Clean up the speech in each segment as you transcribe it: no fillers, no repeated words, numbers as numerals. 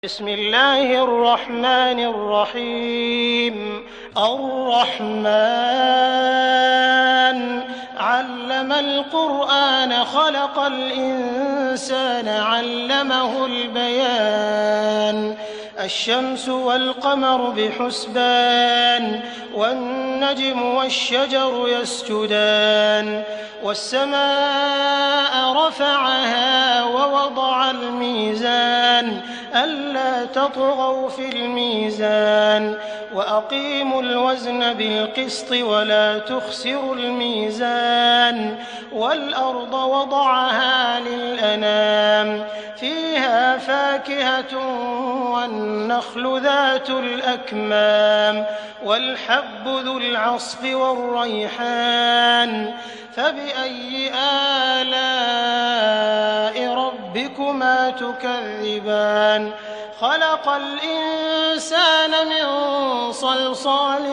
بسم الله الرحمن الرحيم. الرحمن علم القرآن خلق الإنسان علمه البيان. الشمس والقمر بحسبان والنجم والشجر يسجدان والسماء رفعها ووضع الميزان ألا تطغوا في الميزان وأقيموا الوزن بالقسط ولا تخسروا الميزان والأرض وضعها للأنام فيها فاكهة والنخل ذات الأكمام والحب ذو العصف والريحان فبأي آلاء ربكما تكذبان. خلق الإنسان من صلصال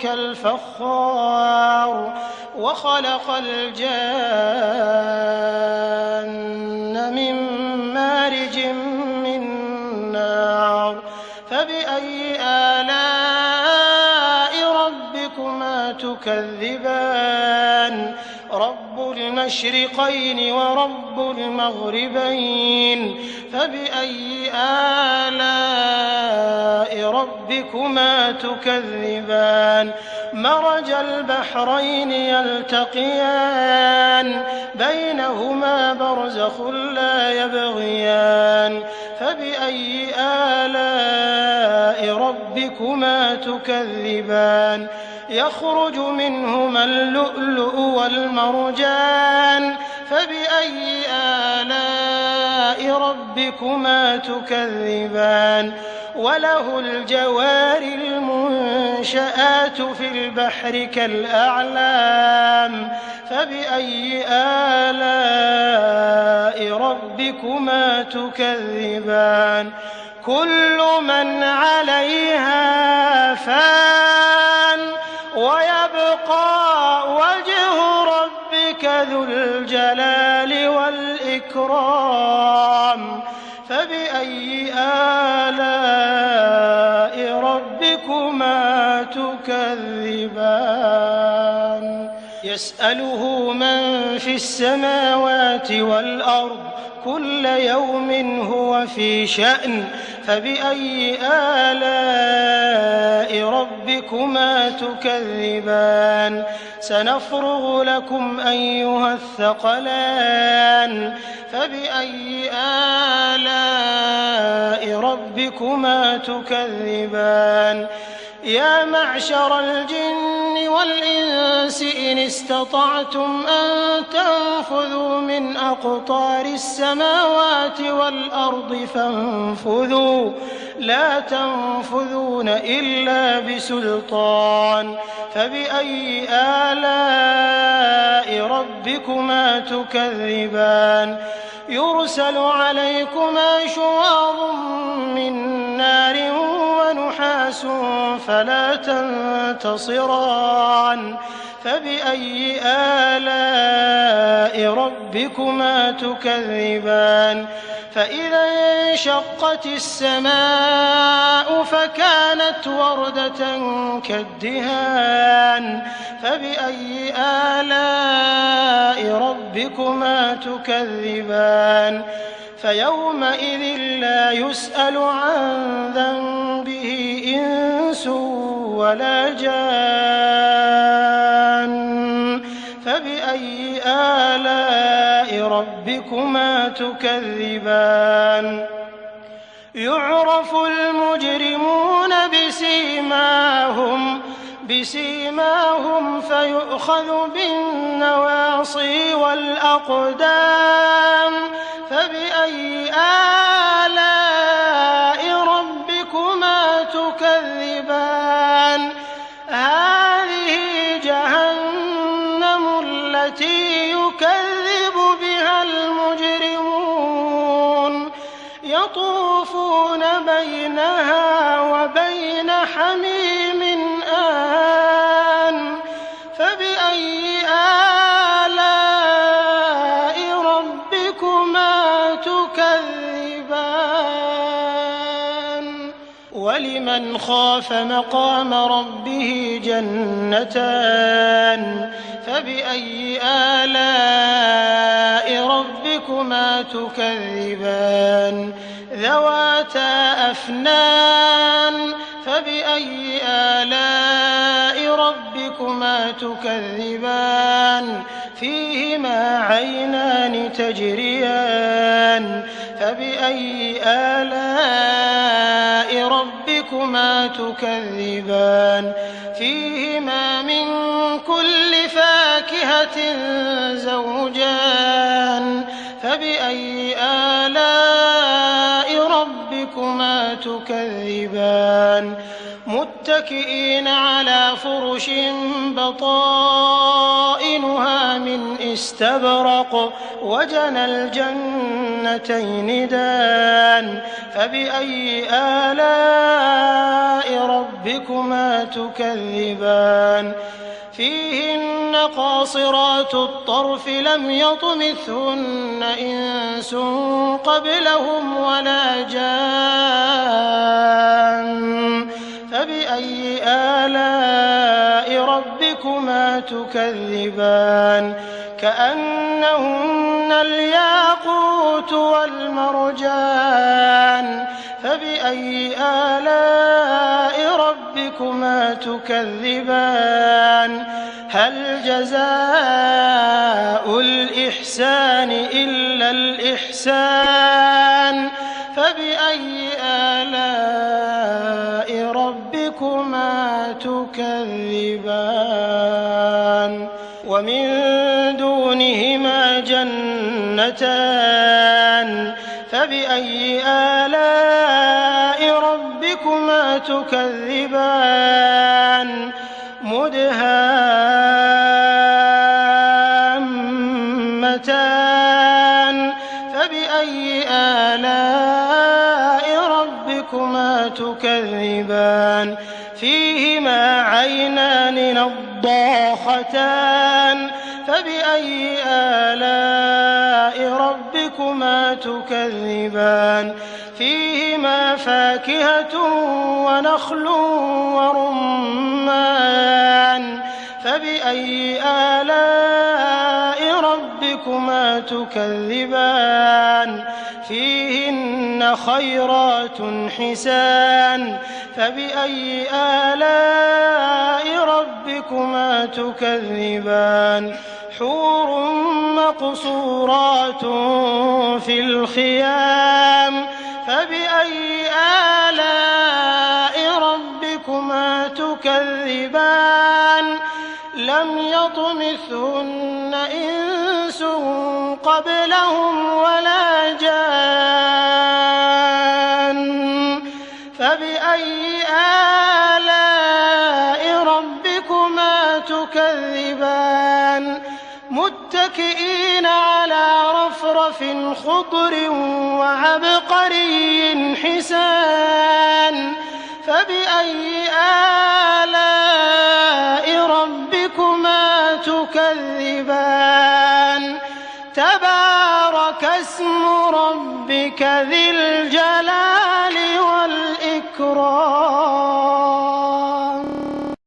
كالفخار وخلق الجان من مارج من نار فبأي آلاء ربكما تكذبان. رب المشرقين ورب المغربين فبأي آلاء ربكما تكذبان. مرج البحرين يلتقيان بينهما برزخ لا يبغيان فبأي آلاء ربكما تكذبان. يخرج منهما اللؤلؤ والمرجان فبأي آلاء ربكما تكذبان. وله الجوار المنشآت في البحر كالأعلام فبأي آلاء ربكما تكذبان. كل من عليها فان ويبقى وجه ربك ذو الجلال والإكرام فبأي آلاء ربكما تكذبان. يسأله من في السماوات والأرض كل يوم هو في شأن فبأي آلاء ربكما تكذبان. سنفرغ لكم أيها الثقلان فبأي آلاء ربكما تكذبان. يا معشر الجن والإنس إن استطعتم أن تنفذوا من أقطار السماوات والأرض فانفذوا لا تنفذون إلا بسلطان فبأي آلاء ربكما تكذبان. يرسل عليكما شواظ من نار ونحاس فلا تنتصران فبأي آلاء ربكما تكذبان. فإذا انشقت السماء فكانت وردة كالدهان فبأي آلاء ربكما تكذبان. فيومئذ لا يسأل عن ذنبه إنس ولا جان فبأي آلاء ربكما تكذبان. يعرف المجرمون بسيماهم فيؤخذ بالنواصي والأقدام فبأي آلاء ربكما تكذبان. هذه جهنم التي يكذب بها المجرمون يطوفون بينها وبين حميم آن فبأي آلاء ربكما تكذبان. ولمن خاف مقام ربه جنتان فبأي آلاء ربكما تكذبان ذواتا أفنان فبأي آلاء ربكما تكذبان فيهما عينان تجريان فبأي آلاء ربكما تكذبان فيهما من كل فاكهة زوجان فبأي آلاء ربكما تكذبان متكئين على فرش بطائنها من استبرق وجنى الجنتين دان فبأي آلاء ربكما تكذبان فيهن قاصرات الطرف لم يطمثهن إنس قبلهم ولا جان فبأي آلاء ربكما تكذبان كأنهن الياقوت والمرجان فبأي آلاء ربكما تكذبان هل جزاء الإحسان إلا الإحسان فبأي آلاء ربكما تكذبان ومن دونهما جنتان فبأي آلاء ربكما تكذبان مدهامتان فبأي آلاء ربكما تكذبان فيهما عينان نضاختان فبأي آلاء ربكما تكذبان فيهما فاكهة ونخل ورمان فبأي آلاء ربكما تكذبان فيهن خيرات حسان فبأي آلاء ربكما تكذبان حور مقصورات في الخيام فبأي آلاء ربكما تكذبان لم يطمثهن إنس قبلهم ولا جان فبأي آلاء ربكما تكذبان متكئين على رفرف خضر وعبقري حسان فبأي آلاء ربكما تكذبان تبارك اسم ربك ذي الجلال والإكرام